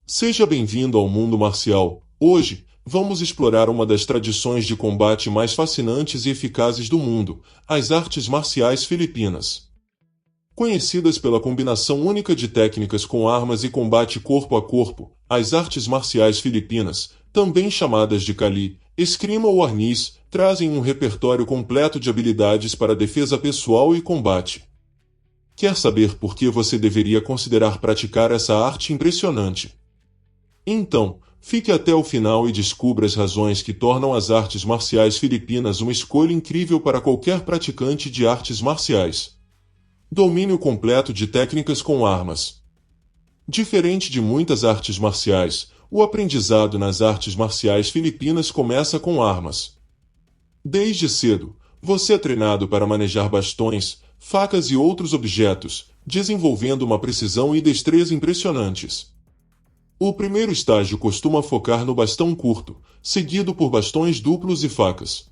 Seja bem-vindo ao mundo marcial. Hoje, vamos explorar uma das tradições de combate mais fascinantes e eficazes do mundo, as artes marciais filipinas. Conhecidas pela combinação única de técnicas com armas e combate corpo a corpo, as artes marciais filipinas, também chamadas de Kali, esgrima ou arnis, trazem um repertório completo de habilidades para defesa pessoal e combate. Quer saber por que você deveria considerar praticar essa arte impressionante? Então, fique até o final e descubra as razões que tornam as artes marciais filipinas uma escolha incrível para qualquer praticante de artes marciais. Domínio completo de técnicas com armas. Diferente de muitas artes marciais, o aprendizado nas artes marciais filipinas começa com armas. Desde cedo, você é treinado para manejar bastões, facas e outros objetos, desenvolvendo uma precisão e destreza impressionantes. O primeiro estágio costuma focar no bastão curto, seguido por bastões duplos e facas.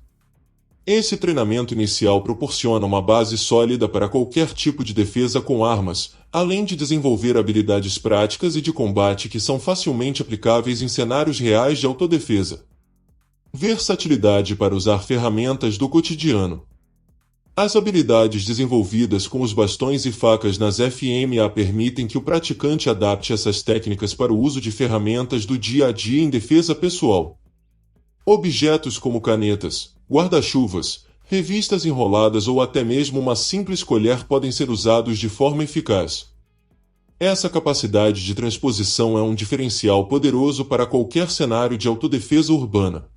Esse treinamento inicial proporciona uma base sólida para qualquer tipo de defesa com armas, além de desenvolver habilidades práticas e de combate que são facilmente aplicáveis em cenários reais de autodefesa. Versatilidade para usar ferramentas do cotidiano. As habilidades desenvolvidas com os bastões e facas nas FMA permitem que o praticante adapte essas técnicas para o uso de ferramentas do dia a dia em defesa pessoal. Objetos como canetas, guarda-chuvas, revistas enroladas ou até mesmo uma simples colher podem ser usados de forma eficaz. Essa capacidade de transposição é um diferencial poderoso para qualquer cenário de autodefesa urbana.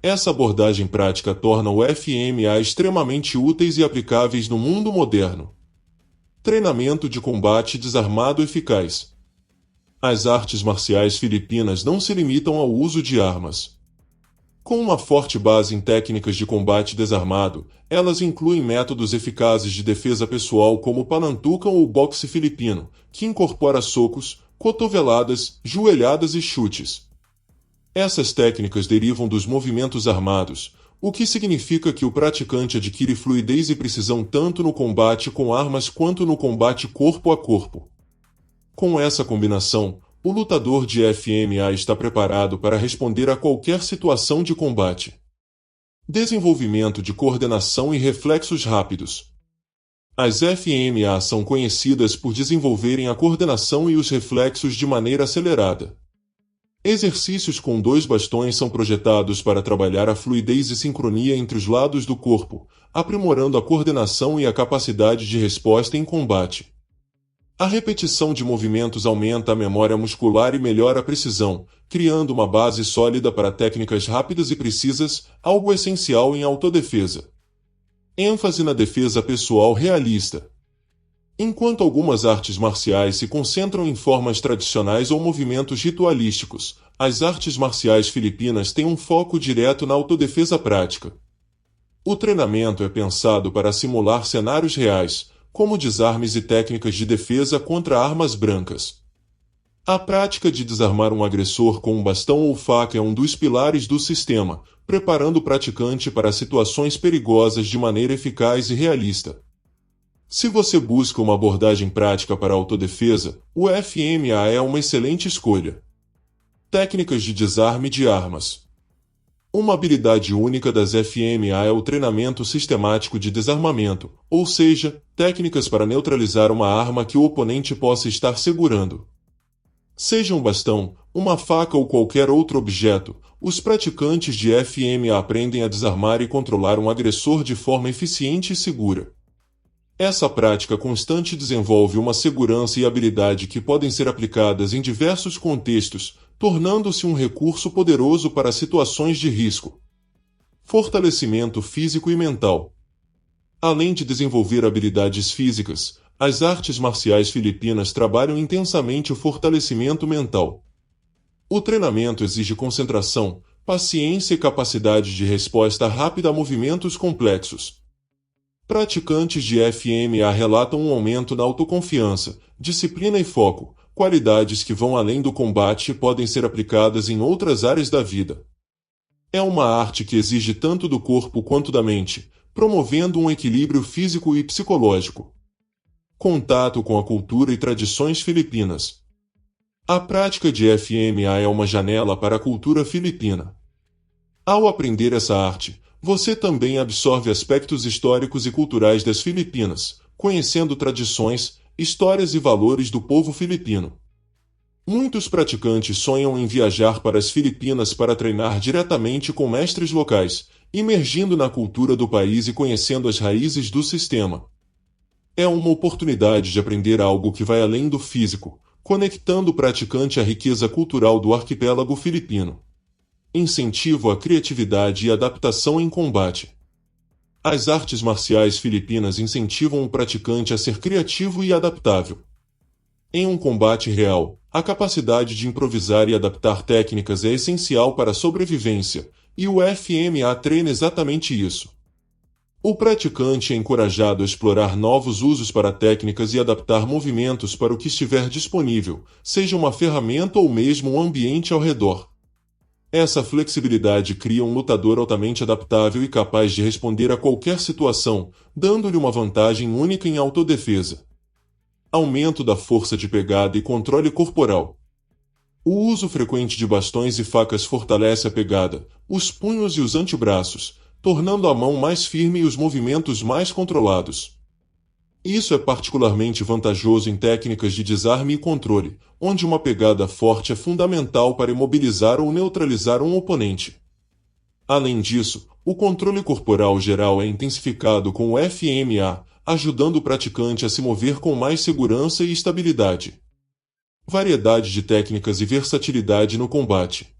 Essa abordagem prática torna o FMA extremamente úteis e aplicáveis no mundo moderno. Treinamento de combate desarmado eficaz. As artes marciais filipinas não se limitam ao uso de armas. Com uma forte base em técnicas de combate desarmado, elas incluem métodos eficazes de defesa pessoal como o panantukan ou o boxe filipino, que incorpora socos, cotoveladas, joelhadas e chutes. Essas técnicas derivam dos movimentos armados, o que significa que o praticante adquire fluidez e precisão tanto no combate com armas quanto no combate corpo a corpo. Com essa combinação, o lutador de FMA está preparado para responder a qualquer situação de combate. Desenvolvimento de coordenação e reflexos rápidos. As FMA são conhecidas por desenvolverem a coordenação e os reflexos de maneira acelerada. Exercícios com dois bastões são projetados para trabalhar a fluidez e sincronia entre os lados do corpo, aprimorando a coordenação e a capacidade de resposta em combate. A repetição de movimentos aumenta a memória muscular e melhora a precisão, criando uma base sólida para técnicas rápidas e precisas, algo essencial em autodefesa. ênfase na defesa pessoal realista. Enquanto algumas artes marciais se concentram em formas tradicionais ou movimentos ritualísticos, as artes marciais filipinas têm um foco direto na autodefesa prática. O treinamento é pensado para simular cenários reais, como desarmes e técnicas de defesa contra armas brancas. A prática de desarmar um agressor com um bastão ou faca é um dos pilares do sistema, preparando o praticante para situações perigosas de maneira eficaz e realista. Se você busca uma abordagem prática para a autodefesa, o FMA é uma excelente escolha. Técnicas de desarme de armas. Uma habilidade única das FMA é o treinamento sistemático de desarmamento, ou seja, técnicas para neutralizar uma arma que o oponente possa estar segurando. Seja um bastão, uma faca ou qualquer outro objeto, os praticantes de FMA aprendem a desarmar e controlar um agressor de forma eficiente e segura. Essa prática constante desenvolve uma segurança e habilidade que podem ser aplicadas em diversos contextos, tornando-se um recurso poderoso para situações de risco. Fortalecimento físico e mental. Além de desenvolver habilidades físicas, as artes marciais filipinas trabalham intensamente o fortalecimento mental. O treinamento exige concentração, paciência e capacidade de resposta rápida a movimentos complexos. Praticantes de FMA relatam um aumento na autoconfiança, disciplina e foco, qualidades que vão além do combate e podem ser aplicadas em outras áreas da vida. É uma arte que exige tanto do corpo quanto da mente, promovendo um equilíbrio físico e psicológico. Contato com a cultura e tradições filipinas. A prática de FMA é uma janela para a cultura filipina. Ao aprender essa arte, você também absorve aspectos históricos e culturais das Filipinas, conhecendo tradições, histórias e valores do povo filipino. Muitos praticantes sonham em viajar para as Filipinas para treinar diretamente com mestres locais, imergindo na cultura do país e conhecendo as raízes do sistema. É uma oportunidade de aprender algo que vai além do físico, conectando o praticante à riqueza cultural do arquipélago filipino. Incentivo à criatividade e adaptação em combate. As artes marciais filipinas incentivam o praticante a ser criativo e adaptável. Em um combate real, a capacidade de improvisar e adaptar técnicas é essencial para a sobrevivência, e o FMA treina exatamente isso. O praticante é encorajado a explorar novos usos para técnicas e adaptar movimentos para o que estiver disponível, seja uma ferramenta ou mesmo um ambiente ao redor. Essa flexibilidade cria um lutador altamente adaptável e capaz de responder a qualquer situação, dando-lhe uma vantagem única em autodefesa. Aumento da força de pegada e controle corporal. O uso frequente de bastões e facas fortalece a pegada, os punhos e os antebraços, tornando a mão mais firme e os movimentos mais controlados. Isso é particularmente vantajoso em técnicas de desarme e controle, onde uma pegada forte é fundamental para imobilizar ou neutralizar um oponente. Além disso, o controle corporal geral é intensificado com o FMA, ajudando o praticante a se mover com mais segurança e estabilidade. Variedade de técnicas e versatilidade no combate.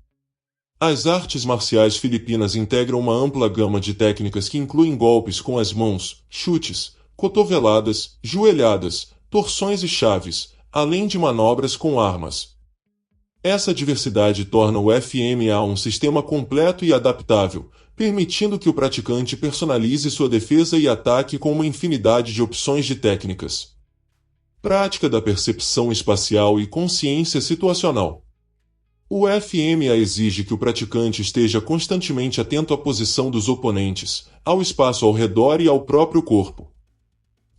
As artes marciais filipinas integram uma ampla gama de técnicas que incluem golpes com as mãos, chutes, cotoveladas, joelhadas, torções e chaves, além de manobras com armas. Essa diversidade torna o FMA um sistema completo e adaptável, permitindo que o praticante personalize sua defesa e ataque com uma infinidade de opções de técnicas. Prática da percepção espacial e consciência situacional. O FMA exige que o praticante esteja constantemente atento à posição dos oponentes, ao espaço ao redor e ao próprio corpo.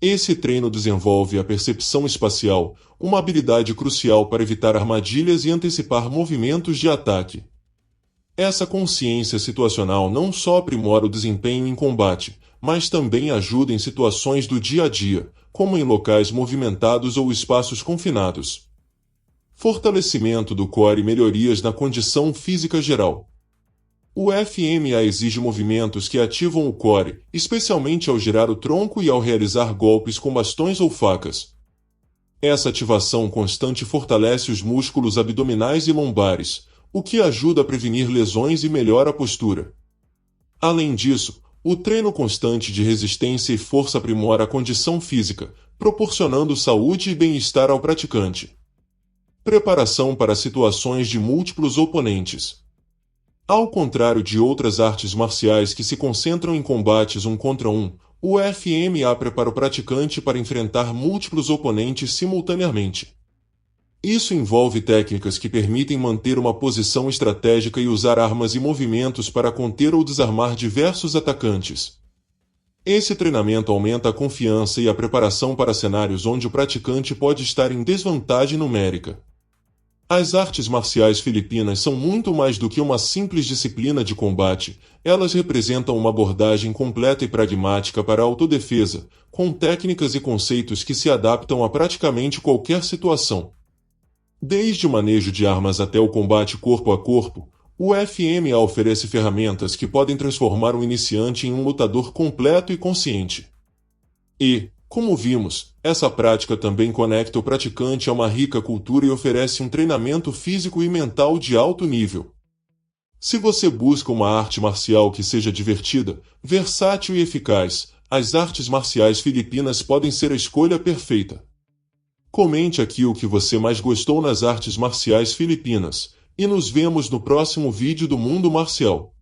Esse treino desenvolve a percepção espacial, uma habilidade crucial para evitar armadilhas e antecipar movimentos de ataque. Essa consciência situacional não só aprimora o desempenho em combate, mas também ajuda em situações do dia a dia, como em locais movimentados ou espaços confinados. Fortalecimento do core e melhorias na condição física geral. O FMA exige movimentos que ativam o core, especialmente ao girar o tronco e ao realizar golpes com bastões ou facas. Essa ativação constante fortalece os músculos abdominais e lombares, o que ajuda a prevenir lesões e melhora a postura. Além disso, o treino constante de resistência e força aprimora a condição física, proporcionando saúde e bem-estar ao praticante. Preparação para situações de múltiplos oponentes. Ao contrário de outras artes marciais que se concentram em combates um contra um, o FMA prepara o praticante para enfrentar múltiplos oponentes simultaneamente. Isso envolve técnicas que permitem manter uma posição estratégica e usar armas e movimentos para conter ou desarmar diversos atacantes. Esse treinamento aumenta a confiança e a preparação para cenários onde o praticante pode estar em desvantagem numérica. As artes marciais filipinas são muito mais do que uma simples disciplina de combate, elas representam uma abordagem completa e pragmática para a autodefesa, com técnicas e conceitos que se adaptam a praticamente qualquer situação. Desde o manejo de armas até o combate corpo a corpo, o FMA oferece ferramentas que podem transformar um iniciante em um lutador completo e consciente. E, como vimos, essa prática também conecta o praticante a uma rica cultura e oferece um treinamento físico e mental de alto nível. Se você busca uma arte marcial que seja divertida, versátil e eficaz, as artes marciais filipinas podem ser a escolha perfeita. Comente aqui o que você mais gostou nas artes marciais filipinas, e nos vemos no próximo vídeo do Mundo Marcial.